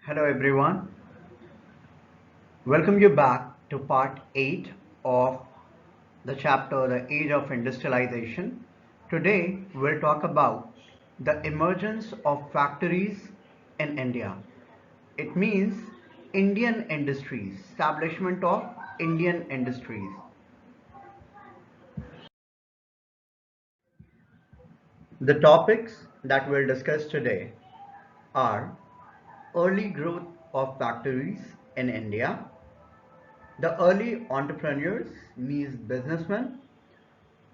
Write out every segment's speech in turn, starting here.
Hello everyone, welcome you back to part 8 of the chapter The Age of Industrialization. Today we'll talk about the emergence of factories in India. It means Indian industries, establishment of Indian industries. The topics that we'll discuss today are early growth of factories in India, the early entrepreneurs means businessmen,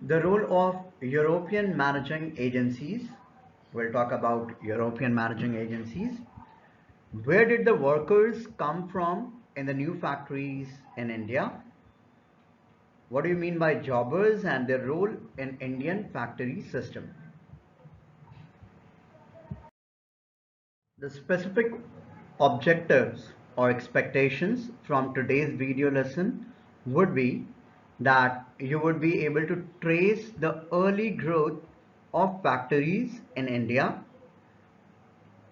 the role of European managing agencies. We'll talk about European managing agencies. Where did the workers come from in the new factories in India? What do you mean by jobbers and their role in Indian factory system? The specific objectives or expectations from today's video lesson would be that you would be able to trace the early growth of factories in India.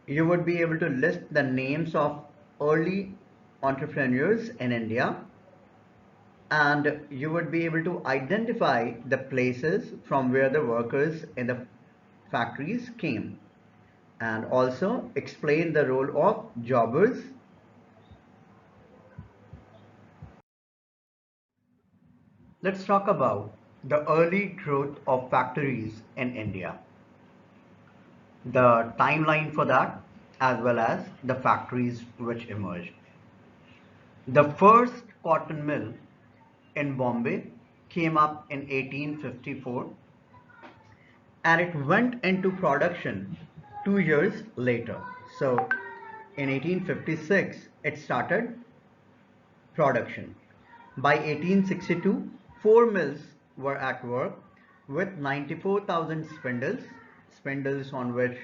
You would be able to list the names of early entrepreneurs in India, and you would be able to identify the places from where the workers in the factories came, and also explain the role of jobbers. Let's talk about the early growth of factories in India, the timeline for that, as well as the factories which emerged. The first cotton mill in Bombay came up in 1854 and it went into production 2 years later. So in 1856 it started production. By 1862, 4 mills were at work with 94,000 spindles on which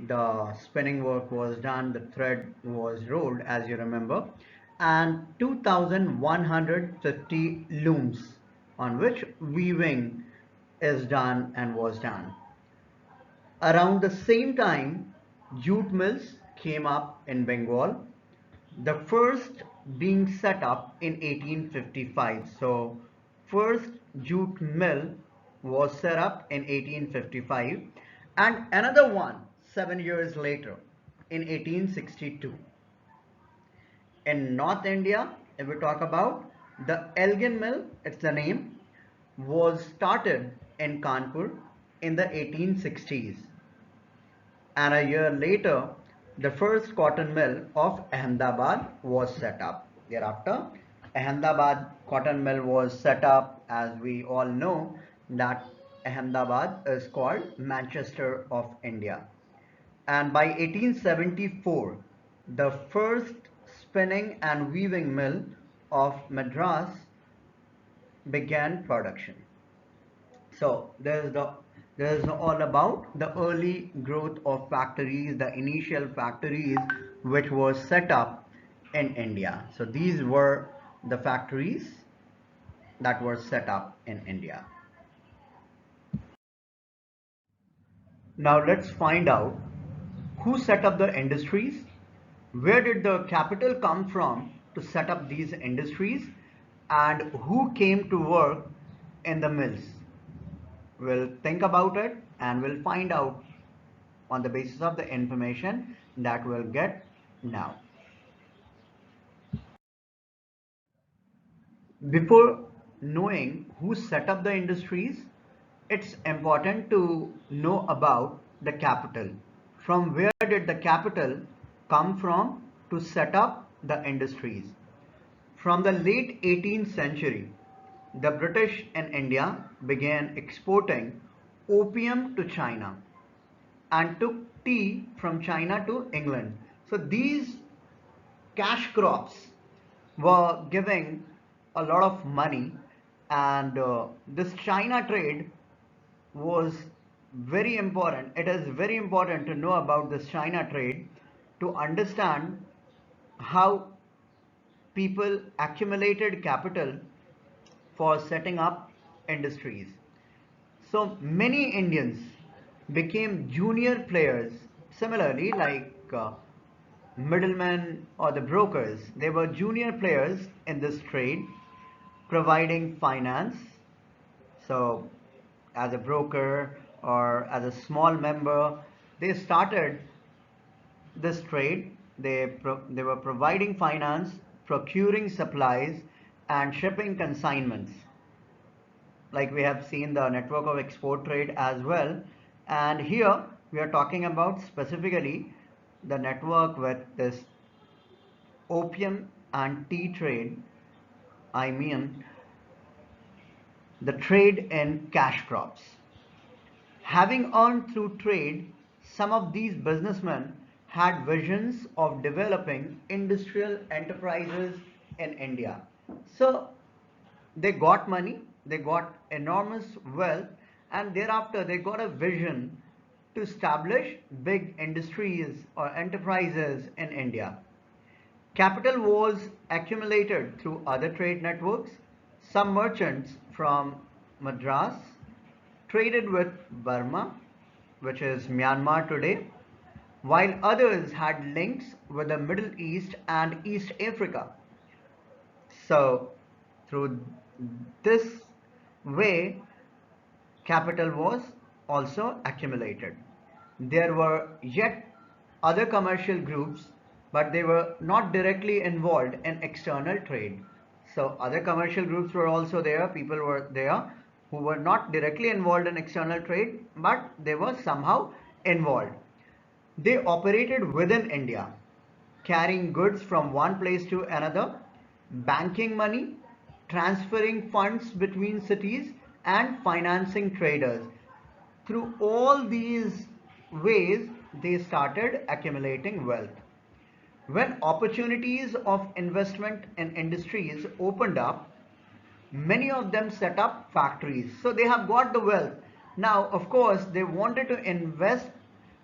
the spinning work was done, the thread was rolled, as you remember, and 2,150 looms on which weaving is done and was done. Around the same time, jute mills came up in Bengal, the first being set up in 1855. So first jute mill was set up in 1855 and another one 7 years later in 1862. In North India, if we talk about the Elgin mill, it's the name, was started in Kanpur in the 1860s, and a year later the first cotton mill of Ahmedabad was set up. Thereafter, Ahmedabad cotton mill was set up. As we all know that Ahmedabad is called Manchester of India. And by 1874, the first spinning and weaving mill of Madras began production. So there's all about the early growth of factories, the initial factories which was set up in India. So these were the factories that were set up in India. Now let's find out who set up the industries, where did the capital come from to set up these industries, and who came to work in the mills. We'll think about it and we'll find out on the basis of the information that we'll get now. Before knowing who set up the industries, it's important to know about the capital. From where did the capital come from to set up the industries? From the late 18th century, the British in India began exporting opium to China and took tea from China to England. So these cash crops were giving a lot of money, and this China trade was very important. It is very important to know about this China trade to understand how people accumulated capital for setting up industries. So many Indians became junior players, similarly like middlemen or the brokers, they were junior players in this trade, providing finance. So as a broker or as a small member, they started this trade. They were providing finance, procuring supplies, and shipping consignments. Like we have seen the network of export trade as well. And here we are talking about specifically the network with this opium and tea trade. I mean the trade in cash crops. Having earned through trade, some of these businessmen had visions of developing industrial enterprises in India. So they got money, they got enormous wealth, and thereafter they got a vision to establish big industries or enterprises in India. Capital was accumulated through other trade networks. Some merchants from Madras traded with Burma, which is Myanmar today, while others had links with the Middle East and East Africa. So, through this way, capital was also accumulated. There were yet other commercial groups, but they were not directly involved in external trade. So other commercial groups were also there, people were there who were not directly involved in external trade, but they were somehow involved. They operated within India, carrying goods from one place to another, banking money, transferring funds between cities, and financing traders. Through all these ways, they started accumulating wealth. When opportunities of investment in industries opened up, many of them set up factories. So they have got the wealth. Now, of course, they wanted to invest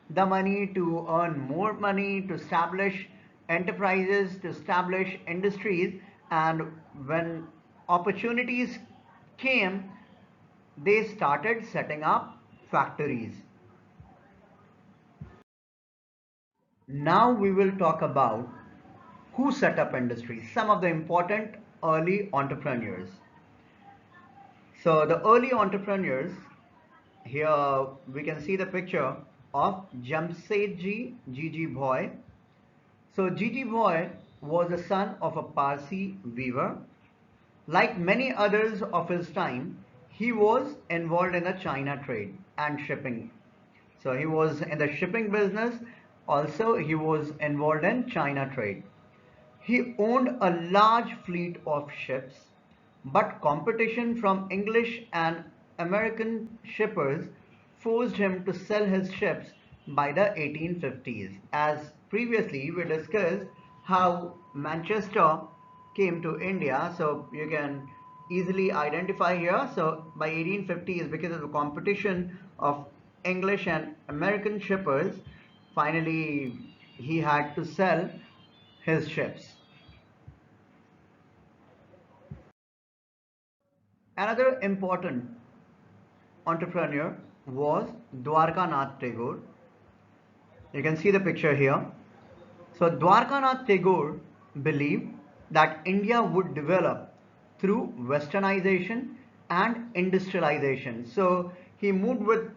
the money to earn more money, to establish enterprises, to establish industries. And when opportunities came, they started setting up factories. Now we will talk about who set up industries, some of the important early entrepreneurs. So the early entrepreneurs, here we can see the picture of Jamsetji Gigi Bhoi. So Gigi Bhoi was the son of a Parsi weaver. Like many others of his time, he was involved in the China trade and shipping. So he was in the shipping business. Also, he was involved in China trade. He owned a large fleet of ships, but competition from English and American shippers forced him to sell his ships by the 1850s. As previously we discussed how Manchester came to India, so you can easily identify here. So by 1850s, because of the competition of English and American shippers, finally he had to sell his ships. Another important entrepreneur was Dwarkanath Tagore. You can see the picture here. So Dwarkanath Tagore believed that India would develop through westernization and industrialization. So he moved with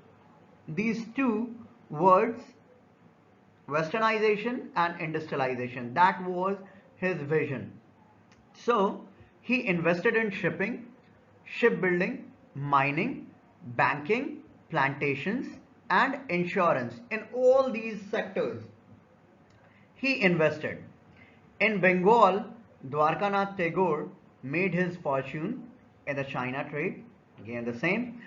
these two words, westernization and industrialization. That was his vision. So he invested in shipping, shipbuilding, mining, banking, plantations, and insurance. In all these sectors, he invested. In Bengal, Dwarkanath Tagore made his fortune in the China trade, again the same,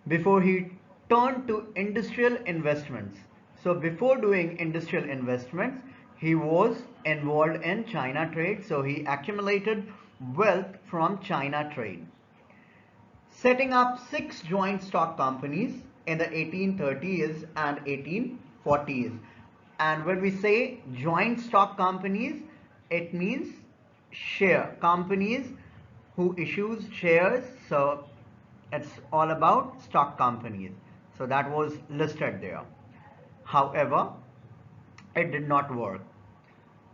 before he turned to industrial investments. So before doing industrial investments, he was involved in China trade, so he accumulated wealth from China trade. Setting up 6 joint stock companies in the 1830s and 1840s. And when we say joint stock companies, it means share companies who issues shares. So it's all about stock companies. So that was listed there. However, it did not work.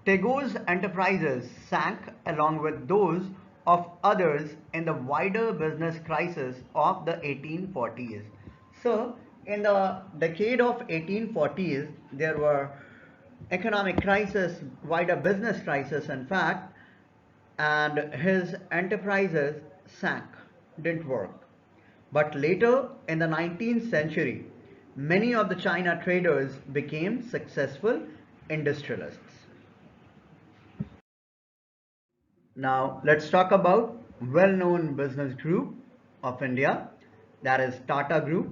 Tagore's enterprises sank along with those of others in the wider business crisis of the 1840s. So, in the decade of 1840s, there were economic crisis, wider business crisis, in fact, and his enterprises sank, didn't work. But later in the 19th century, many of the China traders became successful industrialists. Now let's talk about well-known business group of India, that is Tata Group,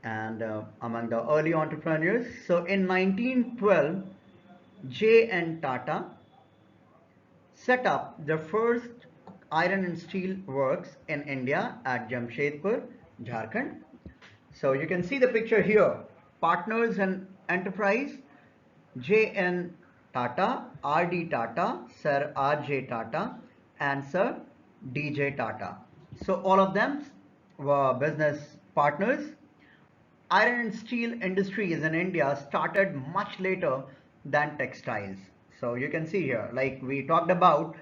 and among the early entrepreneurs. So in 1912, J.N. Tata set up the first iron and steel works in India at Jamshedpur, Jharkhand. So you can see the picture here. Partners in enterprise, J.N. Tata, R.D. Tata, Sir R.J. Tata, and Sir D.J. Tata. So all of them were business partners. Iron and steel industries in India started much later than textiles. So you can see here, like we talked about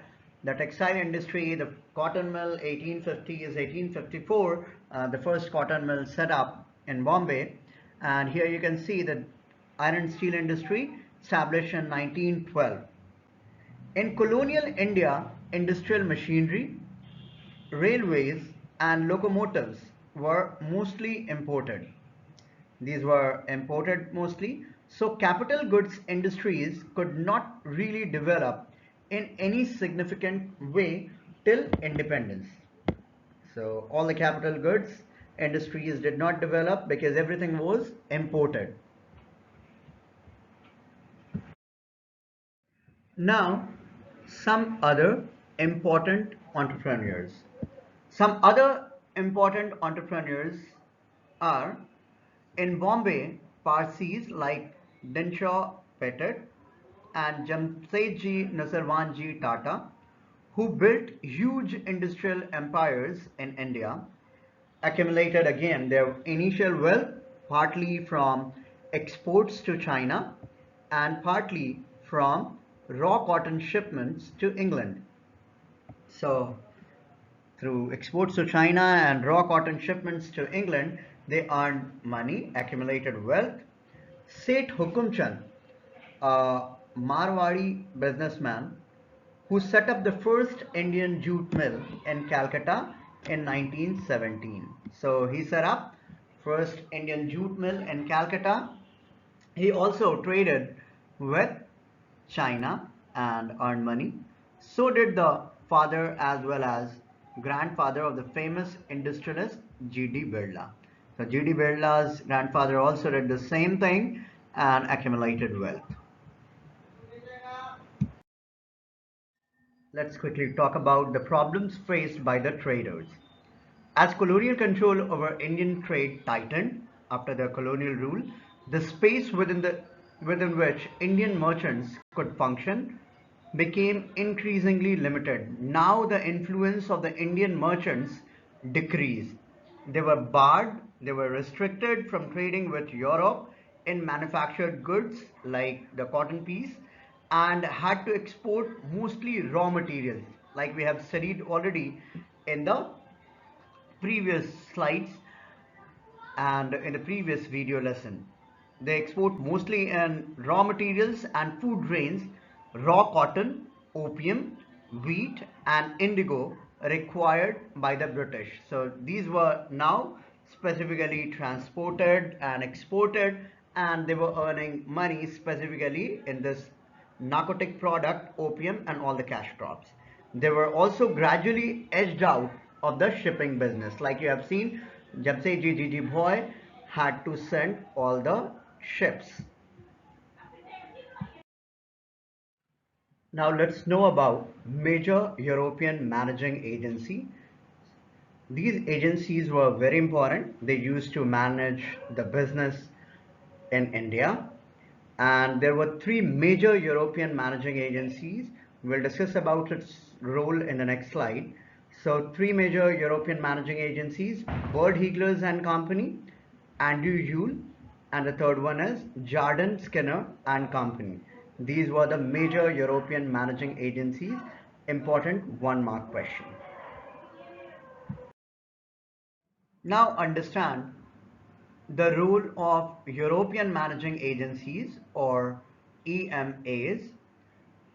the textile industry, the cotton mill, 1850 is 1854, the first cotton mill set up in Bombay. And here you can see the iron and steel industry established in 1912. In colonial India, industrial machinery, railways and locomotives were mostly imported. These were imported mostly. So capital goods industries could not really develop in any significant way till independence. So all the capital goods industries did not develop because everything was imported. Now, some other important entrepreneurs. Some other important entrepreneurs are in Bombay, Parsis like Dinshaw Pettit and Jamsetji Nasarwanji Tata, who built huge industrial empires in India, accumulated again their initial wealth partly from exports to China and partly from raw cotton shipments to England. So through exports to China and raw cotton shipments to England, they earned money, accumulated wealth. Seth Hukumchand, a Marwari businessman who set up the first Indian jute mill in Calcutta in 1917. So he set up first Indian jute mill in Calcutta. He also traded with China and earned money. So did the father as well as grandfather of the famous industrialist G.D. Birla. So G.D. Birla's grandfather also did the same thing and accumulated wealth. Let's quickly talk about the problems faced by the traders. As colonial control over Indian trade tightened after the colonial rule, the space within which Indian merchants could function became increasingly limited. Now the influence of the Indian merchants decreased. They were barred, they were restricted from trading with Europe in manufactured goods like the cotton piece, and had to export mostly raw materials like we have studied already in the previous slides and in the previous video lesson. They export mostly in raw materials and food grains, raw cotton, opium, wheat and indigo required by the British. So these were now specifically transported and exported, and they were earning money specifically in this narcotic product, opium and all the cash crops. They were also gradually edged out of the shipping business. Like you have seen, Jamsetji Gigi Bhoy had to send all the ships. Now let's know about major European managing agency. These agencies were very important. They used to manage the business in India. And there were three major European managing agencies. We'll discuss about its role in the next slide. So three major European managing agencies: Bird Heiglers and Company, Andrew Yule, and the third one is Jardine Skinner and Company. These were the major European managing agencies. Important 1 mark question. Now understand the role of European managing agencies or EMAs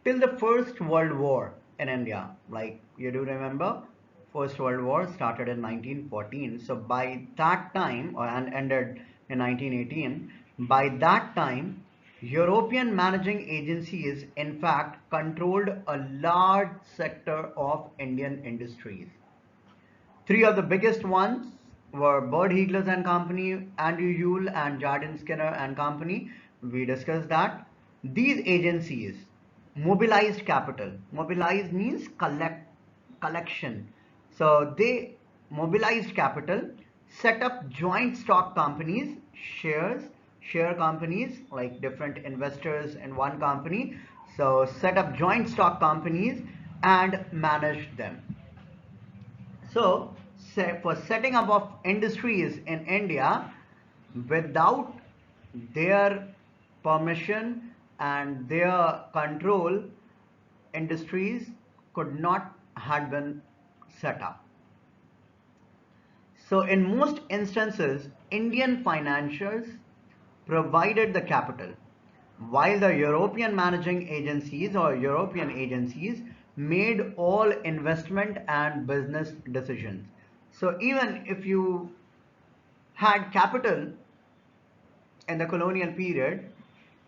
till the First World War in India. Like you do remember, First World War started in 1914. So by that time, and ended in 1918, by that time, European managing agencies in fact controlled a large sector of Indian industries. Three of the biggest ones were Bird Heiglers and Company, Yule and Jardine Skinner and Company. We discussed that. These agencies mobilized capital. Mobilized means collection. So they mobilized capital, set up joint stock companies, share companies, like different investors in one company. So set up joint stock companies and managed them. So, for setting up of industries in India, without their permission and their control, industries could not have been set up. So, in most instances, Indian financiers provided the capital, while the European managing agencies or European agencies made all investment and business decisions. So even if you had capital in the colonial period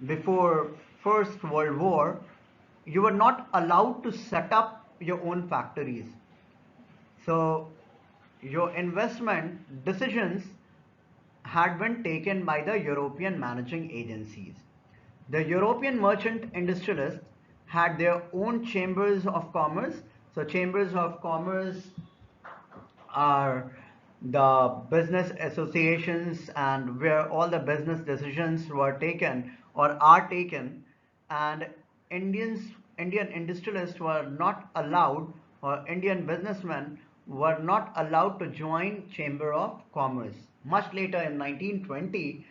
before First World War, you were not allowed to set up your own factories. So your investment decisions had been taken by the European managing agencies. The European merchant industrialists had their own chambers of commerce. So chambers of commerce are the business associations and where all the business decisions were taken or are taken, and Indian industrialists were not allowed, or Indian businessmen were not allowed to join Chamber of Commerce. Much later in 1920,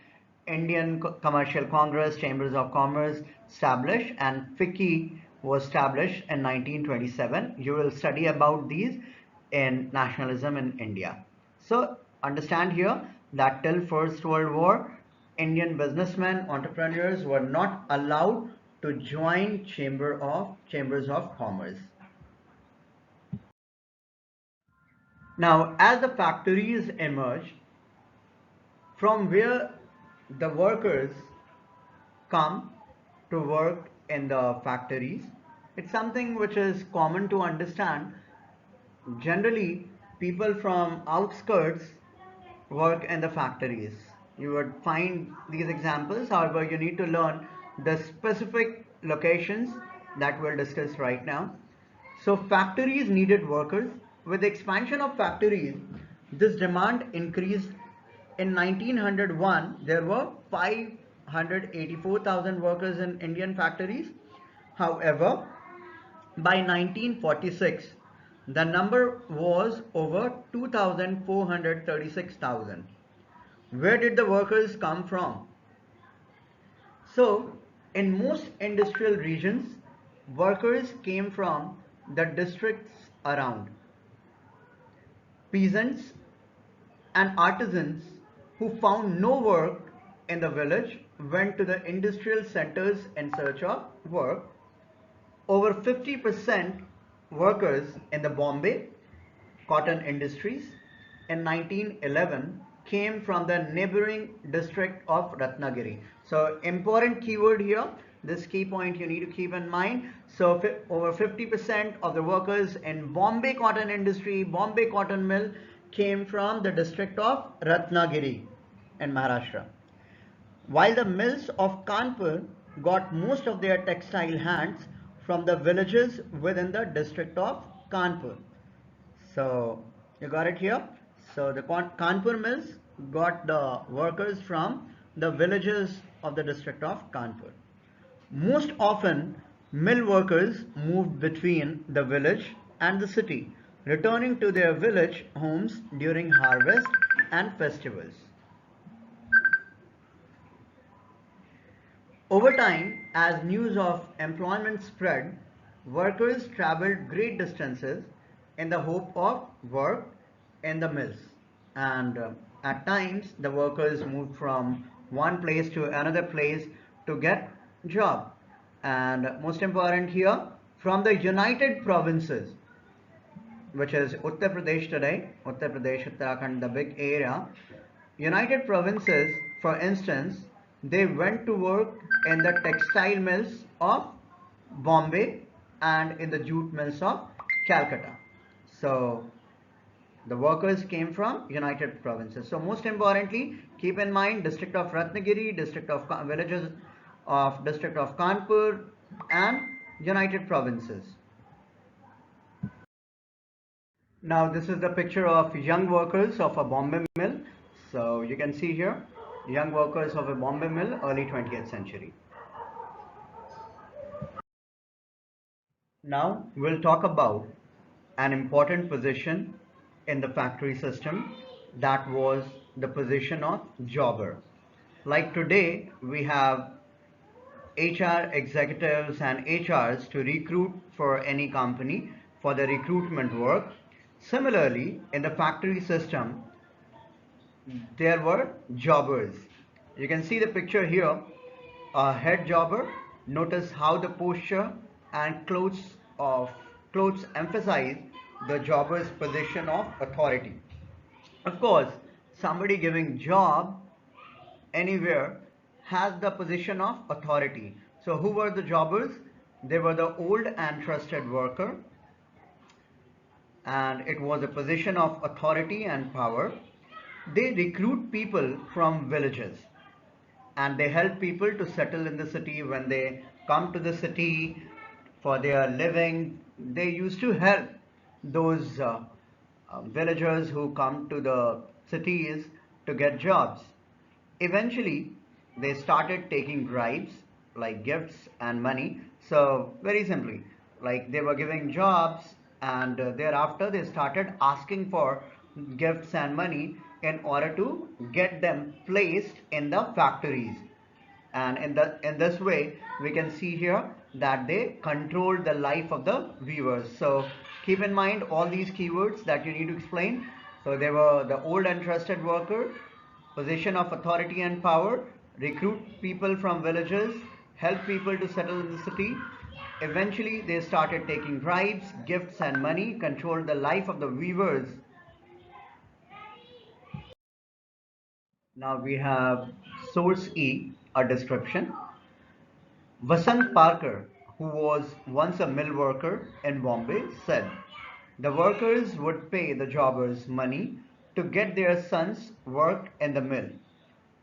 Indian Commercial Congress, Chambers of Commerce established, and FICCI was established in 1927. You will study about these in nationalism in India. So understand here that till First World War, Indian businessmen, entrepreneurs were not allowed to join Chambers of Commerce. Now, as the factories emerged, from where the workers come to work in the factories, it's something which is common to understand. Generally, people from outskirts work in the factories. You would find these examples, however, you need to learn the specific locations that we'll discuss right now. So factories needed workers. With the expansion of factories, this demand increased. In 1901, there were 584,000 workers in Indian factories. However, by 1946, the number was over 2,436,000. Where did the workers come from? So, in most industrial regions, workers came from the districts around. Peasants and artisans who found no work in the village went to the industrial centers in search of work. Over 50% workers in the Bombay cotton industries in 1911 came from the neighboring district of Ratnagiri. So important keyword here, this key point you need to keep in mind. So over 50% of the workers in Bombay cotton industry, Bombay cotton mill, came from the district of Ratnagiri in Maharashtra. While the mills of Kanpur got most of their textile hands from the villages within the district of Kanpur. So you got it here. So the Kanpur mills got the workers from the villages of the district of Kanpur. Most often, mill workers moved between the village and the city, returning to their village homes during harvest and festivals. Over time, as news of employment spread, workers traveled great distances in the hope of work in the mills. And at times, the workers moved from one place to another place to get job. And most important here, from the United Provinces, which is Uttar Pradesh today, Uttar Pradesh, Uttarakhand, the big area. United Provinces, for instance, they went to work in the textile mills of Bombay and in the jute mills of Calcutta. So the workers came from United Provinces. So most importantly, keep in mind district of Ratnagiri, district of villages of district of Kanpur and United Provinces. Now this is the picture of young workers of a Bombay mill. So you can see here, young workers of a Bombay mill, early 20th century. Now we'll talk about an important position in the factory system, that was the position of jobber. Like today, we have HR executives and HRs to recruit for any company for the recruitment work. Similarly, in the factory system, there were jobbers. You can see the picture here, a head jobber. Notice how the posture and clothes emphasize the jobber's position of authority. Of course, somebody giving job anywhere has the position of authority. So who were the jobbers? They were the old and trusted worker, and it was a position of authority and power. They recruit people from villages and they help people to settle in the city. When they come to the city for their living, they used to help those villagers who come to the cities to get jobs. Eventually, they started taking bribes like gifts and money. So very simply, like they were giving jobs, and thereafter they started asking for gifts and money in order to get them placed in the factories. And in this way, we can see here that they controlled the life of the weavers. So keep in mind all these keywords that you need to explain. So they were the old and trusted worker, position of authority and power, recruit people from villages, help people to settle in the city. Eventually, they started taking bribes, gifts and money, controlled the life of the weavers. Now we have source E, a description. Vasant Parker, who was once a mill worker in Bombay, said the workers would pay the jobbers money to get their sons worked in the mill.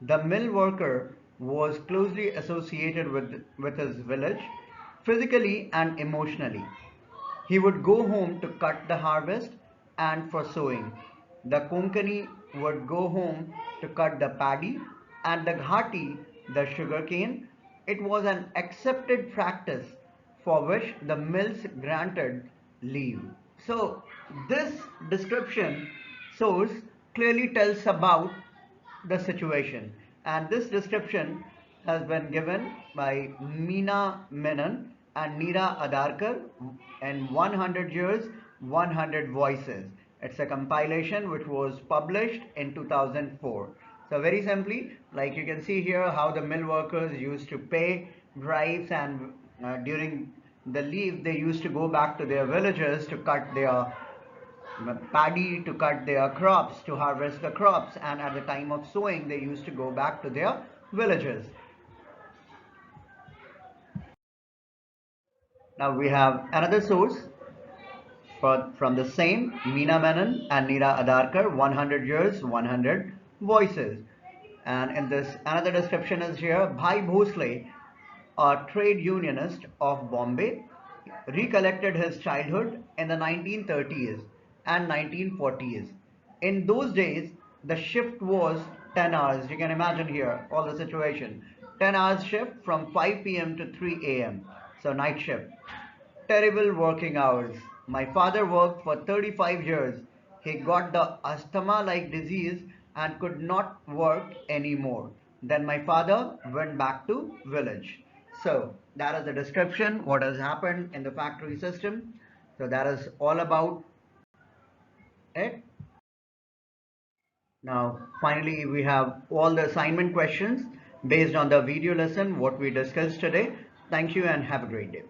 The mill worker was closely associated with his village, physically and emotionally. He would go home to cut the harvest and for sowing. The Konkani would go home to cut the paddy, and the Ghati the sugarcane. It was an accepted practice for which the mills granted leave. So this description source clearly tells about the situation, and this description has been given by Meena Menon and Neera Adarkar in 100 Years, 100 Voices. It's a compilation which was published in 2004. So very simply, like you can see here, how the mill workers used to pay bribes, and during the leave they used to go back to their villages to cut their paddy, to cut their crops, to harvest the crops, and at the time of sowing they used to go back to their villages. Now we have another source from the same, Meena Menon and Neera Adarkar, 100 Years, 100 Voices. And in this, another description is here. Bhai Bhosle, a trade unionist of Bombay, recollected his childhood in the 1930s and 1940s. In those days, the shift was 10 hours. You can imagine here all the situation. 10 hours shift from 5 p.m. to 3 a.m. So night shift. Terrible working hours. My father worked for 35 years. He got the asthma-like disease and could not work anymore. Then my father went back to village. So that is the description, what has happened in the factory system. So that is all about it. Now, finally, we have all the assignment questions based on the video lesson, what we discussed today. Thank you and have a great day.